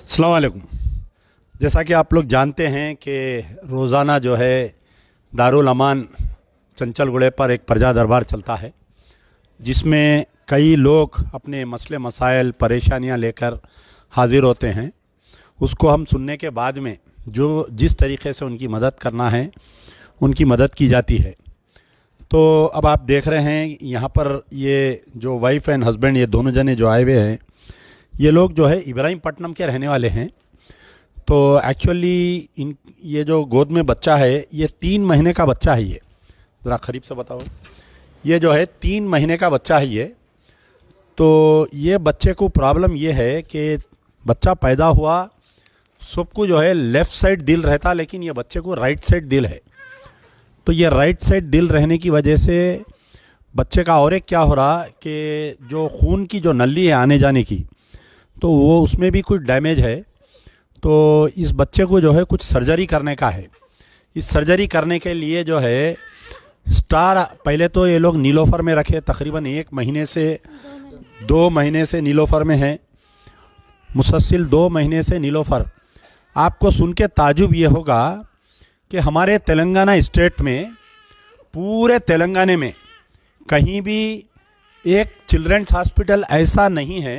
अस्सलाम वालेकुम। जैसा कि आप लोग जानते हैं कि रोज़ाना जो है दारुल अमान चंचलगुड़े पर एक प्रजा दरबार चलता है, जिसमें कई लोग अपने मसले मसाइल परेशानियां लेकर हाज़िर होते हैं। उसको हम सुनने के बाद में जो जिस तरीक़े से उनकी मदद करना है उनकी मदद की जाती है। तो अब आप देख रहे हैं यहाँ पर ये जो वाइफ़ एंड हस्बैंड, ये दोनों जने जो आए हुए हैं, ये लोग जो है इब्राहिमपट्टनम के रहने वाले हैं। तो एक्चुअली ये जो गोद में बच्चा है, ये 3 महीने का बच्चा है। ये ज़रा करीब से बताओ। ये जो है 3 महीने का बच्चा है ये। तो ये बच्चे को प्रॉब्लम ये है कि बच्चा पैदा हुआ, सबको जो है लेफ़्ट साइड दिल रहता, लेकिन ये बच्चे को राइट साइड दिल है। तो ये राइट साइड दिल रहने की वजह से बच्चे का और एक क्या हो रहा कि जो खून की जो नली है आने जाने की, तो वो उसमें भी कुछ डैमेज है। तो इस बच्चे को जो है कुछ सर्जरी करने का है। इस सर्जरी करने के लिए जो है स्टार, पहले तो ये लोग नीलोफर में रखे, तकरीबन 1 महीने से 2 महीने से नीलोफर में हैं, मुसलसल 2 महीने से नीलोफर। आपको सुन के ताजुब ये होगा कि हमारे तेलंगाना स्टेट में, पूरे तेलंगाना में कहीं भी एक चिल्ड्रंस हॉस्पिटल ऐसा नहीं है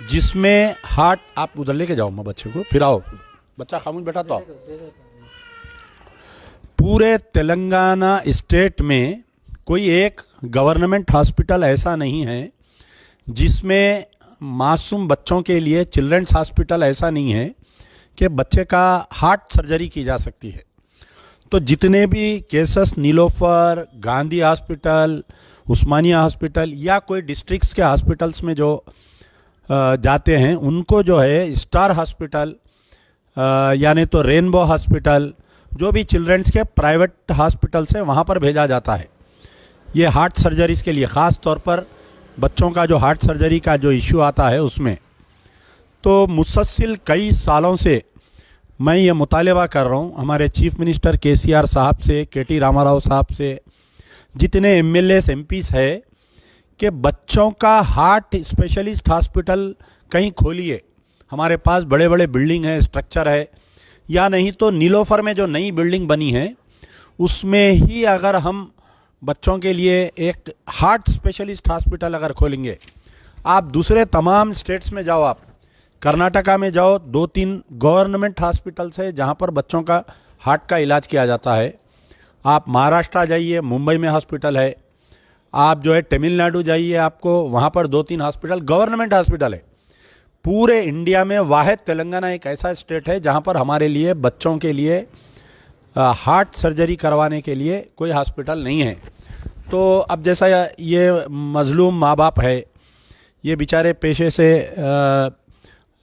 जिसमें हार्ट, आप उधर लेके जाओ, मैं बच्चे को फिर आओ, बच्चा खामोश बैठा तो आओ। पूरे तेलंगाना स्टेट में कोई एक गवर्नमेंट हॉस्पिटल ऐसा नहीं है जिसमें मासूम बच्चों के लिए, चिल्ड्रंस हॉस्पिटल ऐसा नहीं है कि बच्चे का हार्ट सर्जरी की जा सकती है। तो जितने भी केसेस नीलोफर, गांधी हॉस्पिटल, उस्मानिया हॉस्पिटल या कोई डिस्ट्रिक्ट्स के हॉस्पिटल्स में जो जाते हैं, उनको जो है स्टार हॉस्पिटल यानी तो रेनबो हॉस्पिटल, जो भी चिल्ड्रंस के प्राइवेट हॉस्पिटल्स हैं, वहाँ पर भेजा जाता है ये हार्ट सर्जरीज़ के लिए। ख़ास तौर पर बच्चों का जो हार्ट सर्जरी का जो इश्यू आता है उसमें। तो मुसलसल कई सालों से मैं ये मुतालबा कर रहा हूँ हमारे चीफ मिनिस्टर KCR साहब से, KT रामाराव साहब से, जितने MLAs MPs है, कि बच्चों का हार्ट स्पेशलिस्ट हॉस्पिटल कहीं खोलिए। हमारे पास बड़े बड़े बिल्डिंग है, स्ट्रक्चर है, या नहीं तो नीलोफर में जो नई बिल्डिंग बनी है उसमें ही अगर हम बच्चों के लिए एक हार्ट स्पेशलिस्ट हॉस्पिटल अगर खोलेंगे। आप दूसरे तमाम स्टेट्स में जाओ, आप कर्नाटका में जाओ, 2-3 गवर्नमेंट हॉस्पिटल्स है जहाँ पर बच्चों का हार्ट का इलाज किया जाता है। आप महाराष्ट्र जाइए, मुंबई में हॉस्पिटल है। आप जो है तमिलनाडु जाइए, आपको वहाँ पर 2-3 हॉस्पिटल गवर्नमेंट हॉस्पिटल है। पूरे इंडिया में वाहिद तेलंगाना एक ऐसा स्टेट है जहाँ पर हमारे लिए, बच्चों के लिए हार्ट सर्जरी करवाने के लिए कोई हॉस्पिटल नहीं है। तो अब जैसा ये मजलूम माँ बाप है, ये बेचारे पेशे से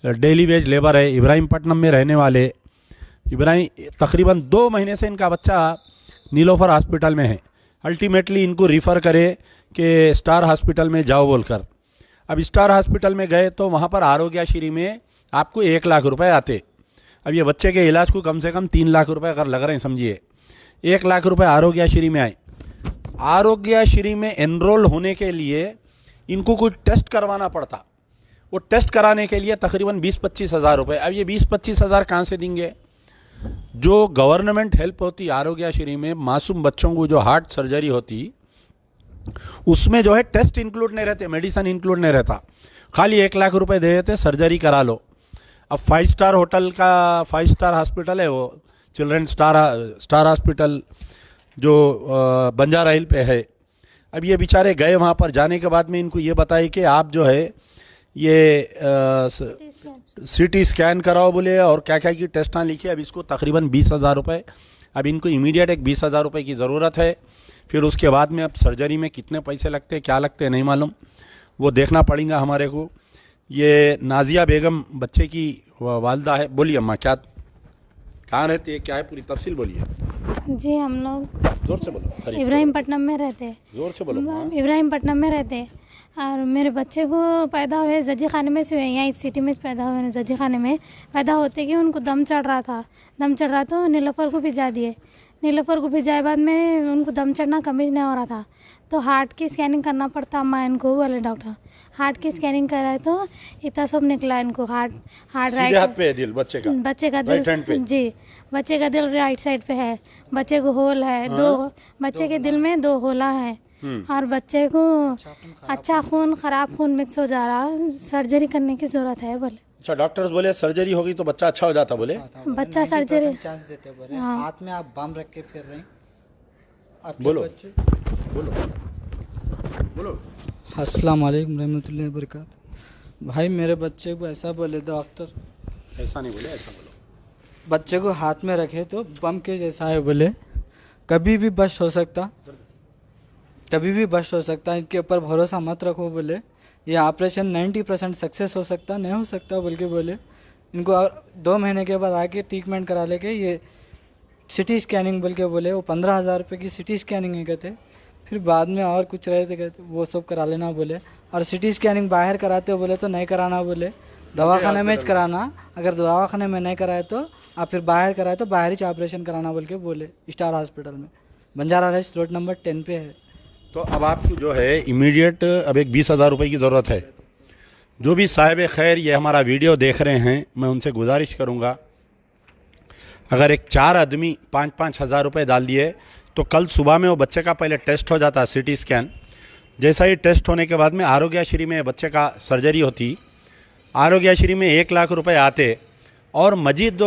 डेली वेज लेबर है, इब्राहिमपट्टनम में रहने वाले। तकरीबन 2 महीने से इनका बच्चा नीलोफर हॉस्पिटल में है। अल्टीमेटली इनको रिफ़र करे कि स्टार हॉस्पिटल में जाओ बोलकर। अब स्टार हॉस्पिटल में गए तो वहाँ पर आरोग्यश्री में आपको 1 लाख रुपए आते। अब ये बच्चे के इलाज को कम से कम 3 लाख रुपए अगर लग रहे हैं, समझिए 1 लाख रुपए आरोग्यश्री में आए। आरोग्यश्री में एनरोल होने के लिए इनको कुछ टेस्ट करवाना पड़ता। वो टेस्ट कराने के लिए तकरीबन 20-25 हज़ार रुपये। अब ये 20-25 हज़ार कहाँ से देंगे? जो गवर्नमेंट हेल्प होती आरोग्यश्री में, मासूम बच्चों को जो हार्ट सर्जरी होती, उसमें जो है टेस्ट इंक्लूड नहीं रहते, मेडिसिन इंक्लूड नहीं रहता। खाली 1 लाख रुपए दे देते, सर्जरी करा लो। अब 5 स्टार होटल का 5 स्टार हॉस्पिटल है वो, चिल्ड्रन स्टार हॉस्पिटल जो बंजारा हिल पे है। अब ये बेचारे गए वहाँ पर, जाने के बाद में इनको ये बताए कि आप जो है ये CT स्कैन कराओ बोले, और क्या क्या की टेस्टां लिखी। अब इसको तकरीबन 20 हज़ार रुपये, अब इनको इमीडिएट एक 20 हज़ार रुपये की ज़रूरत है। फिर उसके बाद में अब सर्जरी में कितने पैसे लगते हैं, क्या लगते हैं नहीं मालूम, वो देखना पड़ेगा हमारे को। ये नाजिया बेगम बच्चे की वालदा है। बोलिए अम्मा, क्या कहाँ रहती है, क्या है, पूरी तफसील बोलिए। जी, हम लोग जोर से बोलो। इब्राहिमपट्टनम में रहते हैं। जोर से बोलो। इब्राहिमपट्टनम में रहते हैं। और मेरे बच्चे को पैदा हुए जजी खाने में से हुए, यहाँ इस सिटी में पैदा हुए जजी खाने में। पैदा होते कि उनको दम चढ़ रहा था, तो नीलोफर को भिजा दिए। नीलोफर को भिजाए बाद में उनको दम चढ़ना कम ही नहीं हो रहा था, तो हार्ट की स्कैनिंग करना पड़ता अम्मा इनको, बोले डॉक्टर। हार्ट की स्कैनिंग कराए तो इतना सब निकला इनको। हार्ट हार्ट सीधे हाथ पे है दिल बच्चे का, बच्चे का राइट हैंड पे। दिल जी, बच्चे का दिल राइट साइड पे है। बच्चे को होल है, दो बच्चे के दिल में 2 होला है और बच्चे को अच्छा खून खराब खून मिक्स हो जा रहा, सर्जरी करने की जरूरत है बोले। अच्छा, डॉक्टर्स बोले सर्जरी होगी तो बच्चा अच्छा हो जाता बोले। बच्चा सर्जरी चांस देते बोले। हाँ। हाथ में आप बम रख के फिर रहे हैं आपके बोलो। बच्चे। बोलो बोलो। अस्सलाम वालेकुम रहमतुल्लाहि व बरकातहू। भाई मेरे बच्चे को ऐसा बोले डॉक्टर, ऐसा नहीं बोले, ऐसा बोलो। बच्चे को हाथ में रखे तो बम के जैसा है बोले, कभी भी बस्ट हो सकता, कभी भी बस्ट हो सकता, इनके ऊपर भरोसा मत रखो बोले। ये ऑपरेशन 90% सक्सेस हो सकता, नहीं हो सकता बोल के बोले। इनको और 2 महीने के बाद आके ट्रीटमेंट करा लेके ये सिटी स्कैनिंग बोल के बोले। वो 15,000 रुपये की सिटी स्कैनिंग है कहते। फिर बाद में और कुछ रहे थे कहते वो सब करा लेना बोले। और सिटी स्कैनिंग बाहर कराते हो बोले तो नहीं कराना बोले, दवाखाने में कराना। अगर दवाखाने में नहीं कराए तो आप फिर बाहर कराए तो बाहर ही ऑपरेशन कराना बोल के बोले। स्टार हॉस्पिटल में बंजारा हाइट्स रोड नंबर 10 पे है। तो अब आपको जो है इमीडिएट अब एक 20,000 रुपये की ज़रूरत है। जो भी साहिब खैर ये हमारा वीडियो देख रहे हैं, मैं उनसे गुजारिश करूंगा, अगर एक 4 आदमी 5-5 हज़ार रुपये डाल दिए तो कल सुबह में वो बच्चे का पहले टेस्ट हो जाता, सिटी स्कैन। जैसा ही टेस्ट होने के बाद में आरोग्यश्री में बच्चे का सर्जरी होती, आरोग्यश्री में 1 लाख रुपए आते और मजीद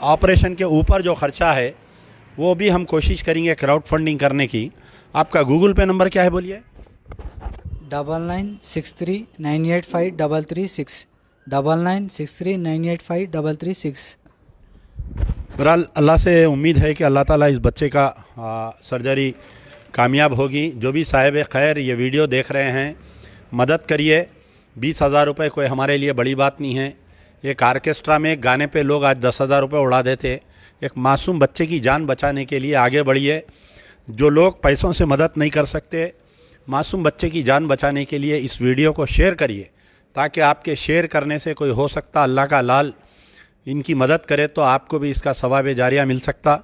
ऑपरेशन के ऊपर जो खर्चा है वो भी हम कोशिश करेंगे क्राउड फंडिंग करने की। आपका गूगल पे नंबर क्या है बोलिए? 9963985336 9963985336। बहरहाल अल्लाह से उम्मीद है कि अल्लाह ताला इस बच्चे का सर्जरी कामयाब होगी। जो भी साहिब खैर ये वीडियो देख रहे हैं, मदद करिए। 20,000 रुपये कोई हमारे लिए बड़ी बात नहीं है। एक आर्केस्ट्रा में गाने पे लोग आज 10,000 रुपये उड़ा देते। एक मासूम बच्चे की जान बचाने के लिए आगे बढ़िए। जो लोग पैसों से मदद नहीं कर सकते, मासूम बच्चे की जान बचाने के लिए इस वीडियो को शेयर करिए, ताकि आपके शेयर करने से कोई हो सकता अल्लाह का लाल इनकी मदद करे तो आपको भी इसका सवाब जारिया मिल सकता।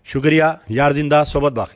शुक्रिया। यार जिंदा सोबत बाकी।